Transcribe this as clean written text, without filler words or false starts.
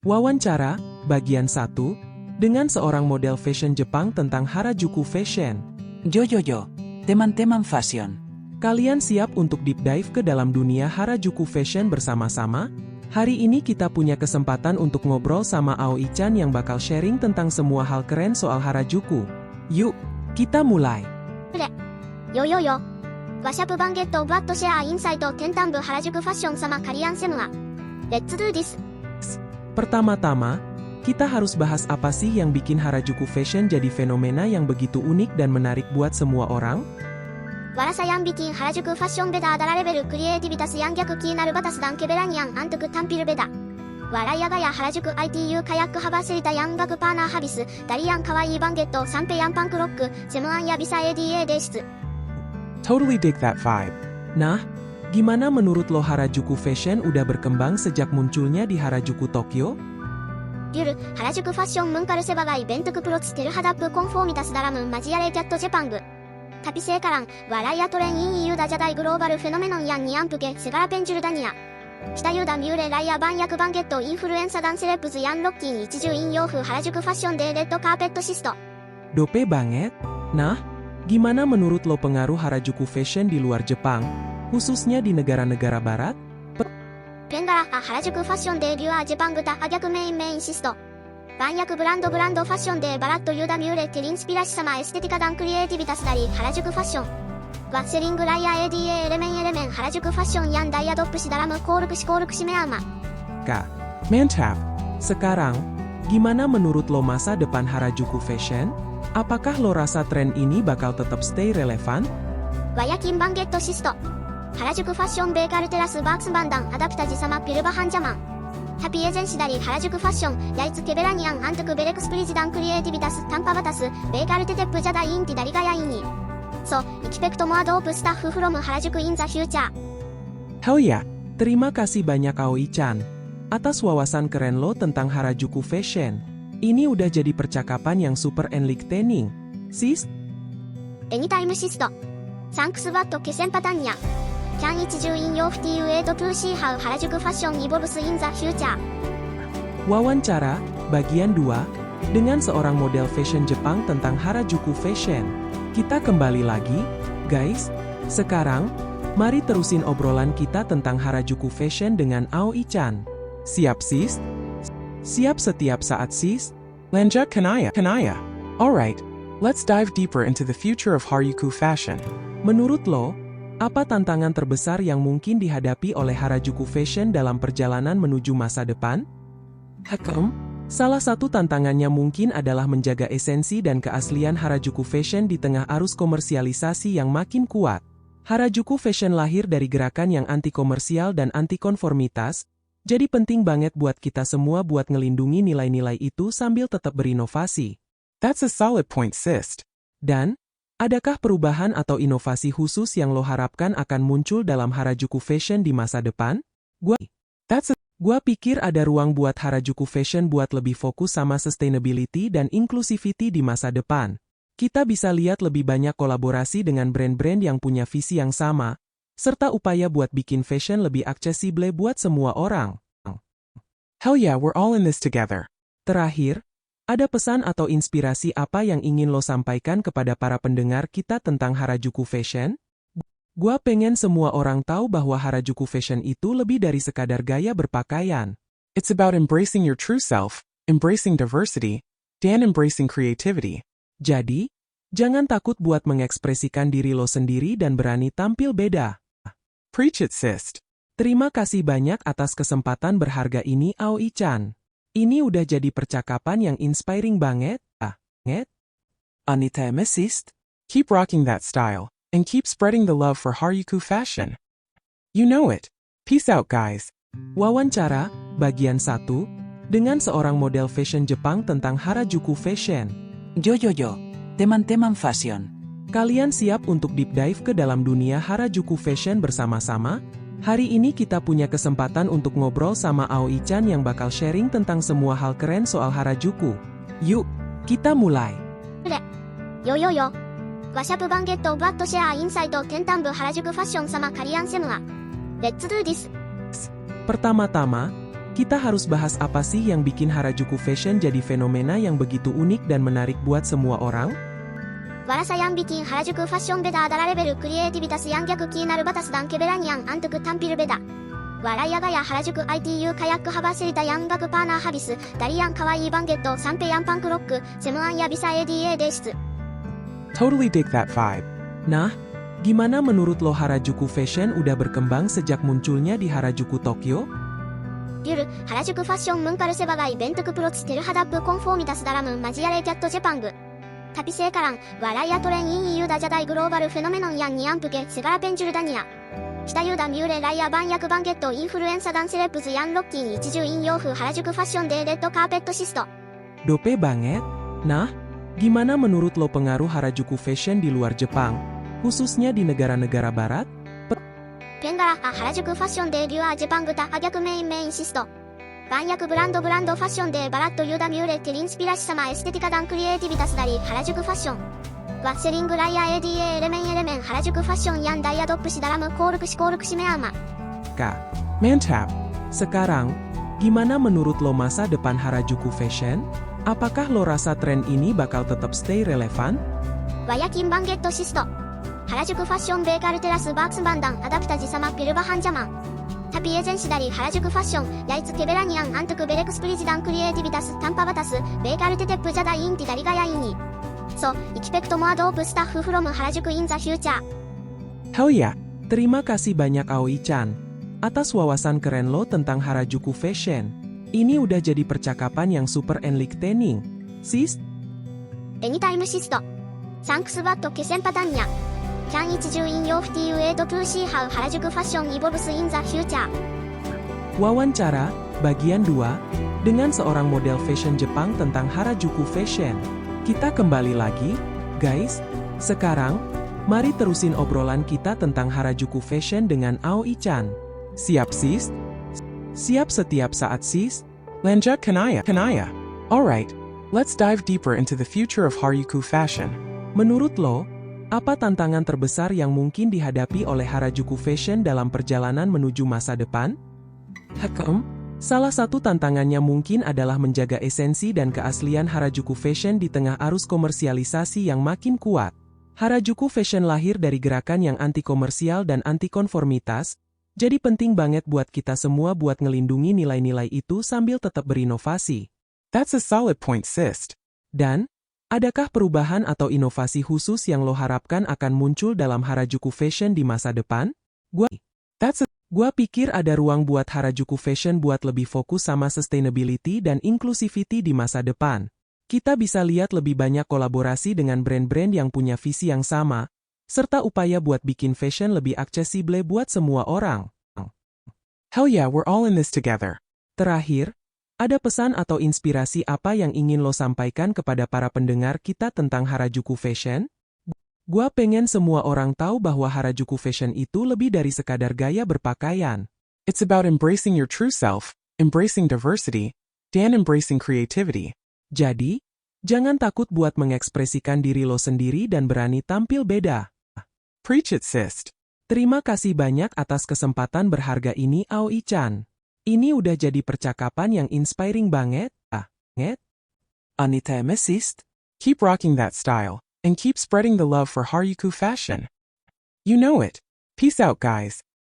Wawancara, bagian 1, dengan seorang model fashion Jepang tentang Harajuku Fashion. Yo, teman-teman fashion. Kalian siap untuk deep dive ke dalam dunia Harajuku Fashion bersama-sama? Hari ini kita punya kesempatan untuk ngobrol sama Aoi-chan yang bakal sharing tentang semua hal keren soal Harajuku. Yuk, kita mulai. よよよ。ワシャプバンゲットブワットシェアインサイト天端部原宿ファッション様カリアンセムア。Let's do this. Pertama-tama, kita harus bahas apa sih yang bikin Harajuku Fashion jadi fenomena yang begitu unik dan menarik buat semua orang? ワラサヤンビキン原宿ファッションベダーダラレベルクリエイティビタスヤン逆キーナルバタスダンケベラニアンアントゥクタンピルベダ。ワラヤガヤ原宿 ITU カヤックハバセリタヤンガクパーナーハビスダリアンカワイーバンゲットサンペヤンパンクロックセムアンヤビサ ADA デシス。Totally dig that vibe. Nah, gimana menurut lo Harajuku Fashion udah berkembang sejak munculnya di Harajuku, Tokyo? リュル原宿ファッションムンカルセバガイベントクプロツテルハダップコンフォーミタスダラムンマジアレイキャットジャパング。タピセーカランワライアトレンインイユダジャダイグローバルフェノメノンヤンニアンプケセガラペンジュルダニア。北ユダミューレライアバンヤクバンゲットインフルエンサダンセレップズヤンロッキン一重イン洋風原宿ファッションデーレッドカーペットシスト。Dope banget. Nah, gimana menurut lo pengaruh Harajuku Fashion di luar Jepang, khususnya di negara-negara barat? ペンガラ原宿ファッションデーリュアジャパングタア逆メインシスト。バンヤクブランドファッションデーバラットユダミューレテリンスピラシ様エステティカダンクリエイティビタスダリ原宿ファッション。ワッセリングライア ADA エレメン原宿ファッションヤンダイヤドップシダラムコールクシメアーマ。Kak, Mantap. sekarang, gimana menurut lo masa depan Harajuku Fashion? Apakah lo rasa tren ini bakal tetap stay relevan? ワヤキンバンゲットシスト。原宿ファッションベーカルテラスバークスバンダンアダプタジ様ピルバハンジャマン。ハピエゼンシダリ原宿ファッションヤイツケベラニアンアントゥクベレクスプリジダンクリエイティビタスタンパバタスベーカルテテップジャダインティダリガヤインニ。So, expect more dope stuff from 原宿 in the future. Hell yeah. Terima kasih banyak Aoi-chan atas wawasan keren lo tentang Harajuku Fashion. Ini udah jadi percakapan yang super enlightening, sis. Anytime シスト。サンクスバットケセンパタンニャ。キャン一重インヨーフティーウェイトプーシーハウ原宿ファッションイボルスインザフューチャー。Wawancara, bagian 2, dengan seorang model fashion Jepang tentang Harajuku Fashion. Kita kembali lagi, guys. Sekarang, mari terusin obrolan kita tentang Harajuku Fashion dengan Aoi-chan. Siap, sis? Siap setiap saat, sis? Lanjut Kanaya. Alright, let's dive deeper into the future of Harajuku fashion. Menurut lo, apa tantangan terbesar yang mungkin dihadapi oleh Harajuku Fashion dalam perjalanan menuju masa depan? Salah satu tantangannya mungkin adalah menjaga esensi dan keaslian Harajuku Fashion di tengah arus komersialisasi yang makin kuat. Harajuku Fashion lahir dari gerakan yang anti-komersial dan anti-konformitas, jadi penting banget buat kita semua buat ngelindungi nilai-nilai itu sambil tetap berinovasi. That's a solid point, sis. Dan, adakah perubahan atau inovasi khusus yang lo harapkan akan muncul dalam Harajuku Fashion di masa depan? Gua pikir ada ruang buat Harajuku Fashion buat lebih fokus sama sustainability dan inclusivity di masa depan. Kita bisa lihat lebih banyak kolaborasi dengan brand-brand yang punya visi yang sama, serta upaya buat bikin fashion lebih aksesibel buat semua orang. Hell yeah, we're all in this together. Terakhir, ada pesan atau inspirasi apa yang ingin lo sampaikan kepada para pendengar kita tentang Harajuku Fashion? Gua pengen semua orang tahu bahwa Harajuku Fashion itu lebih dari sekadar gaya berpakaian. It's about embracing your true self, embracing diversity, and embracing creativity. Jadi, jangan takut buat mengekspresikan diri lo sendiri dan berani tampil beda. Preach it, sis. Terima kasih banyak atas kesempatan berharga ini, Aoi-chan. Ini udah jadi percakapan yang inspiring banget. Anita sis. Keep rocking that style, and keep spreading the love for Harajuku fashion. You know it. Peace out, guys. Wawancara, bagian 1, dengan seorang model fashion Jepang tentang Harajuku Fashion. Yo, teman-teman fashion. Kalian siap untuk deep dive ke dalam dunia Harajuku Fashion bersama-sama? Hari ini kita punya kesempatan untuk ngobrol sama Aoi-chan yang bakal sharing tentang semua hal keren soal Harajuku. Yuk, kita mulai. よよよ。ワシャプバンゲットブワットシェアインサイト天端部原宿ファッション様カリアンセムア。Let's do this. Pertama-tama, kita harus bahas apa sih yang bikin Harajuku Fashion jadi fenomena yang begitu unik dan menarik buat semua orang? Warasa yang bikin Harajuku Fashion beda adalah level kreativitas yang gak kinar batas dan keberanian untuk tampil beda. Waraya gaya Harajuku ITU kayak haba cerita yang gak pernah habis, dari yang kawaii banget sampai yang punk rock, semuanya ya bisa EDA desu. Totally dig that vibe. Nah, gimana menurut lo Harajuku Fashion udah berkembang sejak munculnya di Harajuku, Tokyo? 夜、原宿ファッションムンカルセバがイベントクプロツテルハダップコンフォーミタスダラムマジアレキャットジャパング。タピセーカラン、ワライアトレンインユーダジャダイグローバルフェノメノンヤンニアンプケ、セガラペンジュルダニア。下ユーダミューレライアバンヤクバンゲットインフルエンサダンセレプズヤンロッキン一重引用風原宿ファッションデーレッドカーペットシスト。Dope banget. Nah, gimana menurut lo pengaruh Harajuku Fashion di luar Jepang, khususnya di negara-negara barat? ペンガラ、原宿ファッションデーリュアジャパングタ、ア逆メインメインシスト。万役ブランドファッションでバラッとユーダミューレテリンスピラシ様エステティカダンクリエイティビタスダリ原宿ファッションワセリングライア ADA エレメン原宿ファッションヤンダイアドップシダラムコールクシメアーマ Kak, Mantap. sekarang, gimana menurut lo masa depan Harajuku Fashion? Apakah lo rasa tren ini bakal tetap stay relevan? ワヤキンバンゲットシスト原宿ファッションベーカルテラスバークスバンダンアダプタジ様ピルバハンジャマンタピエゼンシダリ原宿ファッションヤイツケベラニアンアントクベレクスプリジダンクリエイティビタスタンパバタスベーカルテテップジャダインティダリガヤイニそうイキペクトモアドープスタッフフロム原宿インザフューチャー Hell yeah. Terima kasih banyak Aoi-chan atas wawasan keren lo tentang Harajuku Fashion. Ini udah jadi percakapan yang super enlightening. Sis, エニタイムシストサンクスバットケセンパタンニャキャン一重引用フティウエイトプーシーハウ原宿ファッションイボブスインザフューチャー wawancara, bagian 2, dengan seorang model fashion Jepang tentang Harajuku Fashion. Kita kembali lagi, guys. Sekarang, mari terusin obrolan kita tentang Harajuku Fashion dengan Aoi-chan. Siap sis? Siap setiap saat sis? Lanjut Kanaya. Alright, let's dive deeper into the future of Harajuku Fashion. Menurut lo, apa tantangan terbesar yang mungkin dihadapi oleh Harajuku Fashion dalam perjalanan menuju masa depan? Salah satu tantangannya mungkin adalah menjaga esensi dan keaslian Harajuku Fashion di tengah arus komersialisasi yang makin kuat. Harajuku Fashion lahir dari gerakan yang anti-komersial dan anti-konformitas, jadi penting banget buat kita semua buat ngelindungi nilai-nilai itu sambil tetap berinovasi. That's a solid point, sis. Dan, adakah perubahan atau inovasi khusus yang lo harapkan akan muncul dalam Harajuku Fashion di masa depan? Gua pikir ada ruang buat Harajuku Fashion buat lebih fokus sama sustainability dan inclusivity di masa depan. Kita bisa lihat lebih banyak kolaborasi dengan brand-brand yang punya visi yang sama, serta upaya buat bikin fashion lebih aksesibel buat semua orang. Hell yeah, we're all in this together. Terakhir, ada pesan atau inspirasi apa yang ingin lo sampaikan kepada para pendengar kita tentang Harajuku Fashion? Gua pengen semua orang tahu bahwa Harajuku Fashion itu lebih dari sekadar gaya berpakaian. It's about embracing your true self, embracing diversity, and embracing creativity. Jadi, jangan takut buat mengekspresikan diri lo sendiri dan berani tampil beda. Preach it, sis. Terima kasih banyak atas kesempatan berharga ini Aoi-chan. Ini udah jadi percakapan yang inspiring banget. Anita Mesist? Keep rocking that style, and keep spreading the love for Harajuku Fashion. You know it. Peace out, guys.